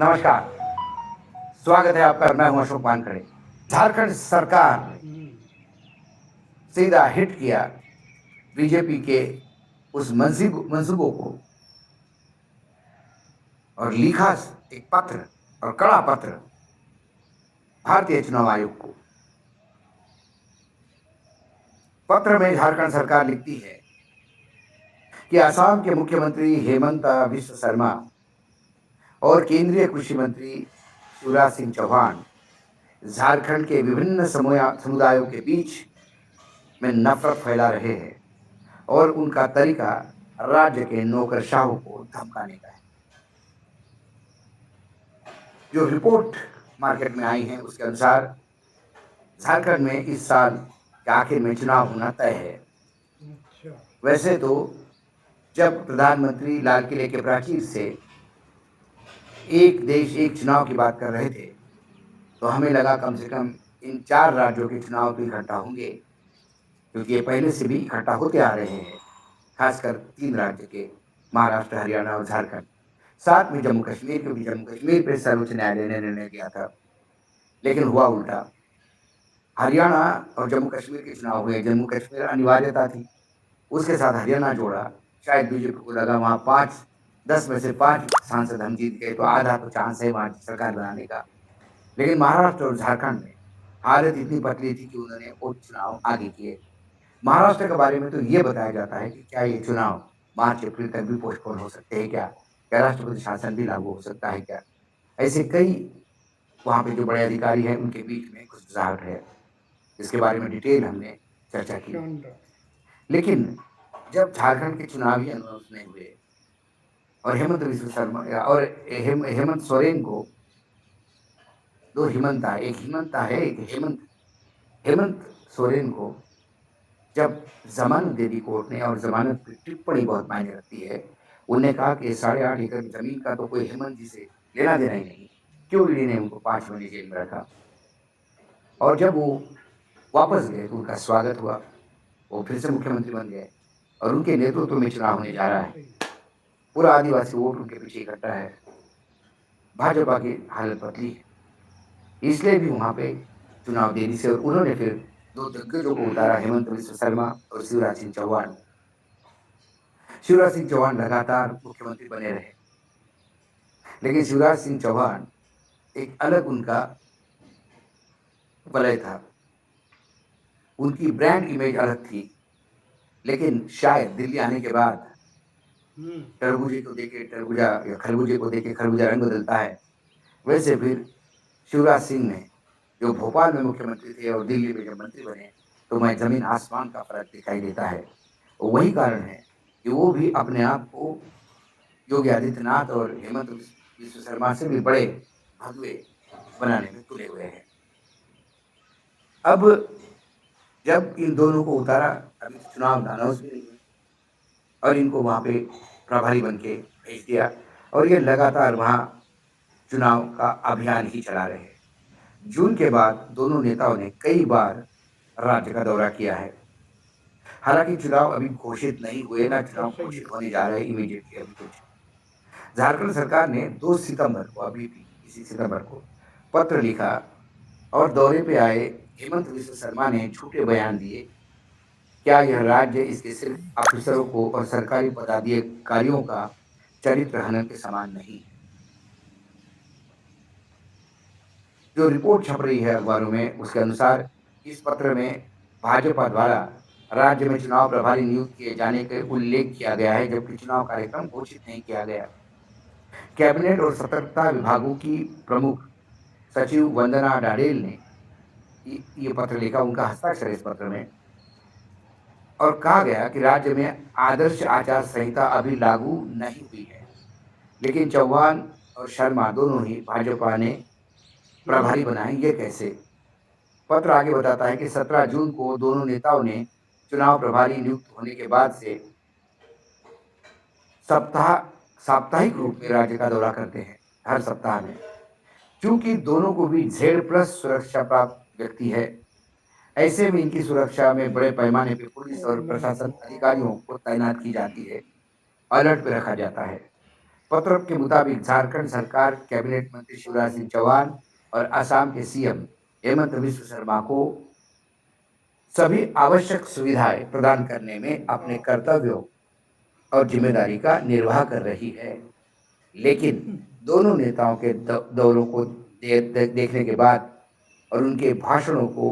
नमस्कार, स्वागत है आपका। मैं हूं अशोक वानखड़े। झारखंड सरकार ने सीधा हिट किया बीजेपी के उस मंसूबों को और लिखा एक पत्र और कड़ा पत्र भारतीय चुनाव आयोग को। पत्र में झारखंड सरकार लिखती है कि असम के मुख्यमंत्री हेमंत बिस्व शर्मा और केंद्रीय कृषि मंत्री शिवराज सिंह चौहान झारखंड के विभिन्न समुदायों के बीच में नफरत फैला रहे हैं और उनका तरीका राज्य के नौकरशाहों को धमकाने का है। जो रिपोर्ट मार्केट में आई है उसके अनुसार झारखंड में इस साल के आखिर में चुनाव होना तय है। वैसे तो जब प्रधानमंत्री लाल किले के प्राचीर से एक देश एक चुनाव की बात कर रहे थे तो हमें लगा कम से कम इन 4 राज्यों के चुनाव भी इकट्ठा होंगे, क्योंकि ये पहले से भी इकट्ठा होते आ रहे हैं। खासकर 3 राज्य के, महाराष्ट्र, हरियाणा और झारखंड, साथ में जम्मू कश्मीर, क्योंकि जम्मू कश्मीर पे सर्वोच्च न्यायालय ने निर्णय किया था, लेकिन हुआ उल्टा। हरियाणा और जम्मू कश्मीर के चुनाव हुए, जम्मू कश्मीर अनिवार्यता थी, उसके साथ हरियाणा जोड़ा। शायद बीजेपी को लगा वहां 10 में से 5 सांसद हम जीत गए तो आधा तो चांस है वहां सरकार बनाने का। लेकिन महाराष्ट्र और झारखंड में हालत इतनी पतली थी कि उन्होंने वो चुनाव आगे किए। महाराष्ट्र के बारे में तो ये बताया जाता है कि क्या ये चुनाव मार्च अप्रैल तक भी पोस्टपोन हो सकते हैं क्या राष्ट्रपति शासन भी लागू हो सकता है क्या? ऐसे कई वहाँ पे जो बड़े अधिकारी हैं उनके बीच में गुस्साहट है। इसके बारे में डिटेल हमने चर्चा की। लेकिन जब झारखंड के चुनावी अनाउंस नहीं हुए और हेमंत बिस्व शर्मा और हेमंत सोरेन को, 2 हेमंत है, एक हिमंता है एक हेमंत सोरेन को जब जमानत दे दी कोर्ट ने, और जमानत की टिप्पणी बहुत मायने रखती है। उन्होंने कहा कि 8.5 एकड़ जमीन का तो कोई हेमंत जी से लेना देना ही नहीं, क्यों ईडी ने उनको 5 महीने जेल में रखा। और जब वो वापस गए तो उनका स्वागत हुआ, वो फिर से मुख्यमंत्री बन गए और उनके नेतृत्व में चुनाव होने जा रहा है। पूरा आदिवासी वोट उनके पीछे इकट्ठा है। भाजपा की हालत बदली है, इसलिए भी वहां पे चुनाव देरी से, और उन्होंने फिर 2 दिग्गजों को उतारा, हेमंत बिस्व शर्मा और शिवराज सिंह चौहान। शिवराज सिंह चौहान लगातार मुख्यमंत्री बने रहे, लेकिन शिवराज सिंह चौहान एक अलग उनका वलय था, उनकी ब्रांड इमेज अलग थी। लेकिन शायद दिल्ली आने के बाद तरबूजे को देखे तरबूजा या खरबूजे को देखे खरबूजा रंग बदलता है, वैसे फिर शिवराज सिंह ने, जो भोपाल में मुख्यमंत्री थे और दिल्ली में जब मंत्री बने, तो मैं जमीन आसमान का फर्क दिखाई देता है। वही कारण है कि वो भी अपने आप को योगी आदित्यनाथ और हेमंत बिस्व शर्मा से भी बड़े भगवे बनाने में तुले हुए हैं। अब जब इन दोनों को उतारा, अभी चुनाव अनाउंस भी नहीं हुए और इनको वहां पे प्रभारी बन के भेज दिया, और ये लगातार वहां चुनाव का अभियान ही चला रहे हैं। जून के बाद दोनों नेताओं ने कई बार राज्य का दौरा किया है। हालांकि चुनाव अभी घोषित नहीं हुए, ना चुनाव घोषित होने जा रहे इमीडिएटली अभी कुछ। झारखंड सरकार ने 2 सितंबर को, अभी भी इसी सितंबर को पत्र लिखा और दौरे पे आए हेमंत बिस्व शर्मा ने झूठे बयान दिए। क्या यह राज्य इसके सिर्फ अफसरों को और सरकारी पदाधिकारियों का चरित्र हनन के समान नहीं है? जो रिपोर्ट छप रही है अखबारों में उसके अनुसार इस पत्र में भाजपा द्वारा राज्य में चुनाव प्रभारी नियुक्त किए जाने का उल्लेख किया गया है, जबकि चुनाव कार्यक्रम घोषित नहीं किया गया। कैबिनेट और सतर्कता विभागों की प्रमुख सचिव वंदना डाडेल ने ये पत्र लिखा, उनका हस्ताक्षर है इस पत्र में, और कहा गया कि राज्य में आदर्श आचार संहिता अभी लागू नहीं हुई है, लेकिन चौहान और शर्मा दोनों ही भाजपा ने प्रभारी बनाए। ये कैसे? पत्र आगे बताता है कि 17 जून को दोनों नेताओं ने चुनाव प्रभारी नियुक्त होने के बाद से साप्ताहिक रूप में राज्य का दौरा करते हैं, हर सप्ताह में। क्योंकि दोनों को भी Z+ सुरक्षा प्राप्त व्यक्ति है, ऐसे में इनकी सुरक्षा में बड़े पैमाने पर पुलिस और प्रशासन अधिकारियों को तैनात की जाती है, अलर्ट पे रखा जाता है। पत्र के मुताबिक झारखंड सरकार कैबिनेट मंत्री शिवराज सिंह चौहान और असम के सीएम हेमंत बिश्व शर्मा को सभी आवश्यक सुविधाएं प्रदान करने में अपने कर्तव्यों और जिम्मेदारी का निर्वाह कर रही है। लेकिन दोनों नेताओं के दौरों को देखने के बाद और उनके भाषणों को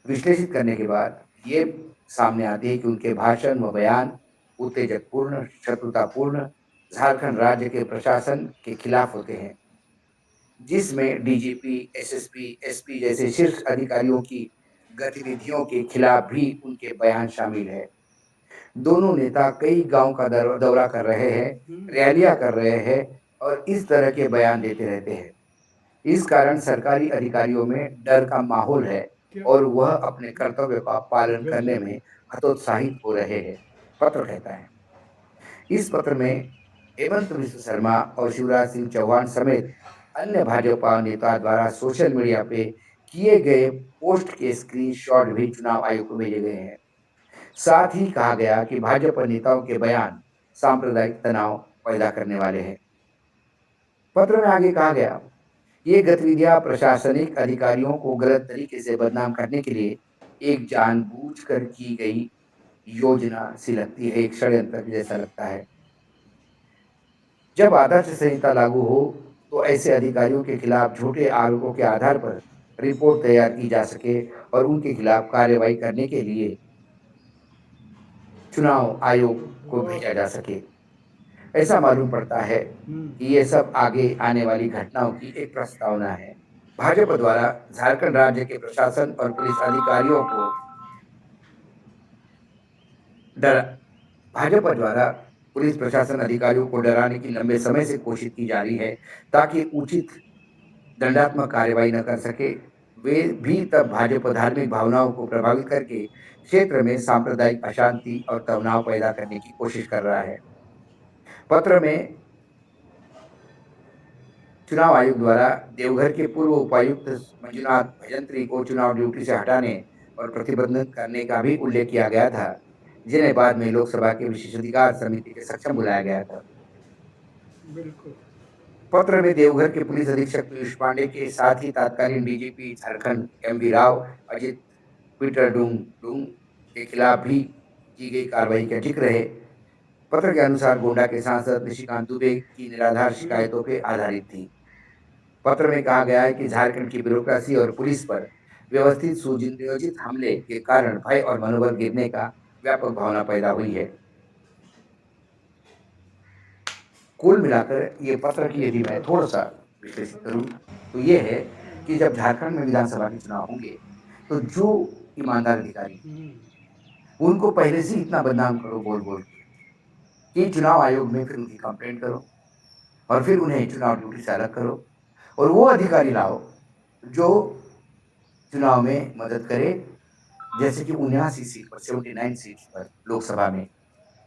विश्लेषित करने के बाद ये सामने आती है कि उनके भाषण व बयान उत्तेजकपूर्ण, शत्रुतापूर्ण, झारखंड राज्य के प्रशासन के खिलाफ होते हैं, जिसमें डीजीपी, एसएसपी, एसपी जैसे शीर्ष अधिकारियों की गतिविधियों के खिलाफ भी उनके बयान शामिल है। दोनों नेता कई गांव का दौरा कर रहे हैं, रैलियां कर रहे हैं और इस तरह के बयान देते रहते हैं। इस कारण सरकारी अधिकारियों में डर का माहौल है और वह अपने कर्तव्य का पालन करने में हतोत्साहित हो रहे हैं, पत्र कहता है। इस पत्र में हेमंत बिश्व शर्मा और शिवराज सिंह चौहान समेत अन्य भाजपा नेता द्वारा सोशल मीडिया पे किए गए पोस्ट के स्क्रीनशॉट भी चुनाव आयोग को भेजे गए हैं। साथ ही कहा गया कि भाजपा नेताओं के बयान सांप्रदायिक तनाव पैदा करने वाले हैं। पत्र में आगे कहा गया, ये गतिविधियां प्रशासनिक अधिकारियों को गलत तरीके से बदनाम करने के लिए एक जानबूझकर की गई योजना सी लगती है, एक षड्यंत्र जैसा लगता है। जब आदर्श संहिता लागू हो तो ऐसे अधिकारियों के खिलाफ झूठे आरोपों के आधार पर रिपोर्ट तैयार की जा सके और उनके खिलाफ कार्रवाई करने के लिए चुनाव आयोग को भेजा जा सके। ऐसा मालूम पड़ता है कि ये सब आगे आने वाली घटनाओं की एक प्रस्तावना है। भाजपा द्वारा झारखंड राज्य के प्रशासन और पुलिस अधिकारियों को भाजपा द्वारा पुलिस प्रशासन अधिकारियों को डराने की लंबे समय से कोशिश की जा रही है ताकि उचित दंडात्मक कार्रवाई न कर सके। वे भी तब भाजपा धार्मिक भावनाओं को प्रभावित करके क्षेत्र में सांप्रदायिक अशांति और तनाव पैदा करने की कोशिश कर रहा है। पत्र में चुनाव आयोग द्वारा देवघर के पूर्व उपायुक्त मंजुनाथ भजंत्री को चुनाव ड्यूटी से हटाने और प्रतिबंधित करने का भी उल्लेख किया गया था, जिन्हें बाद में लोकसभा के विशेषाधिकार समिति के सक्षम बुलाया गया था। बिल्कुल। पत्र में देवघर के पुलिस अधीक्षक पीयूष पांडे के साथ ही तत्कालीन DGP Jharkhand MV Rao, Ajit Peter Dung के खिलाफ भी की गई कार्रवाई का जिक्र है। पत्र के अनुसार गोंडा के सांसद निशिकांत दुबे की निराधार शिकायतों पर आधारित थी। पत्र में कहा गया है कि झारखंड की ब्यूरोक्रेसी और पुलिस पर व्यवस्थित सुनियोजित हमले के कारण भय और मनोबल गिरने का व्यापक भावना पैदा हुई है। कुल मिलाकर ये पत्र की यदि मैं थोड़ा सा विश्लेषित करूं तो ये है कि जब झारखंड में विधानसभा के चुनाव होंगे तो जो ईमानदार अधिकारी उनको पहले से इतना बदनाम करो बोल बोल कि चुनाव आयोग में फिर उनकी कंप्लेंट करो और फिर उन्हें चुनाव ड्यूटी से अलग करो और वो अधिकारी लाओ जो चुनाव में मदद करे। जैसे कि 79 सीट पर 79 सीट पर लोकसभा में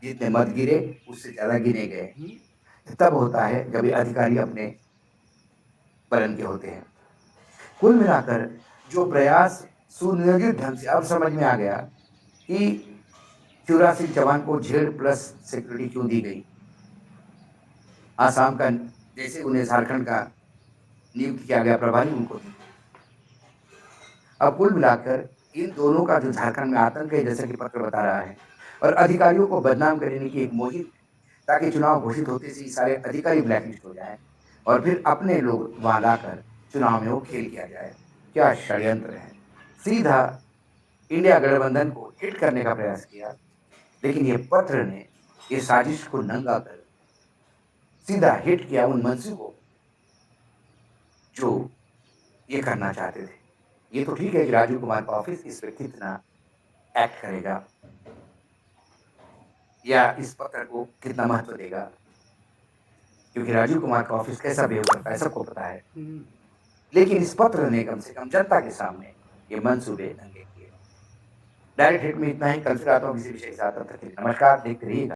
जितने मत गिरे उससे ज़्यादा गिने गए, तब होता है जब ये अधिकारी अपने बरन के होते हैं। कुल मिलाकर जो प्रयास सुनियोजित ढंग से अब समझ में आ गया कि शिवराज सिंह चौहान को Z+ सिक्योरिटी क्यों दी गई। आसाम का जैसे उन्हें झारखंड का नियुक्त किया गया प्रभारी उनको दी। अब कुल मिलाकर इन दोनों का जो झारखंड में आतंक है, जैसा कि पत्र बता रहा है, और अधिकारियों को बदनाम करने की एक मुहिम, ताकि चुनाव घोषित होते ही सारे अधिकारी ब्लैकलिस्ट हो जाए और फिर अपने लोग वहां लाकर चुनाव में वो खेल किया जाए। क्या षड्यंत्र है। सीधा इंडिया गठबंधन को हिट करने का प्रयास किया, लेकिन ये पत्र ने ये साजिश को नंगा कर सीधा हिट किया उन मंत्री को जो ये करना चाहते थे। ये तो ठीक है कि राजीव कुमार का ऑफिस इस पर कितना एक्ट करेगा या इस पत्र को कितना महत्व देगा, क्योंकि राजीव कुमार का ऑफिस कैसा बिहेव करता है सबको पता है। लेकिन इस पत्र ने कम से कम जनता के सामने ये मंसूबे नंगे किए। डायरेक्ट हिट में इतना ही। कल फिर आता हूँ किसी विषय के साथ। नमस्कार, देखते रहिएगा।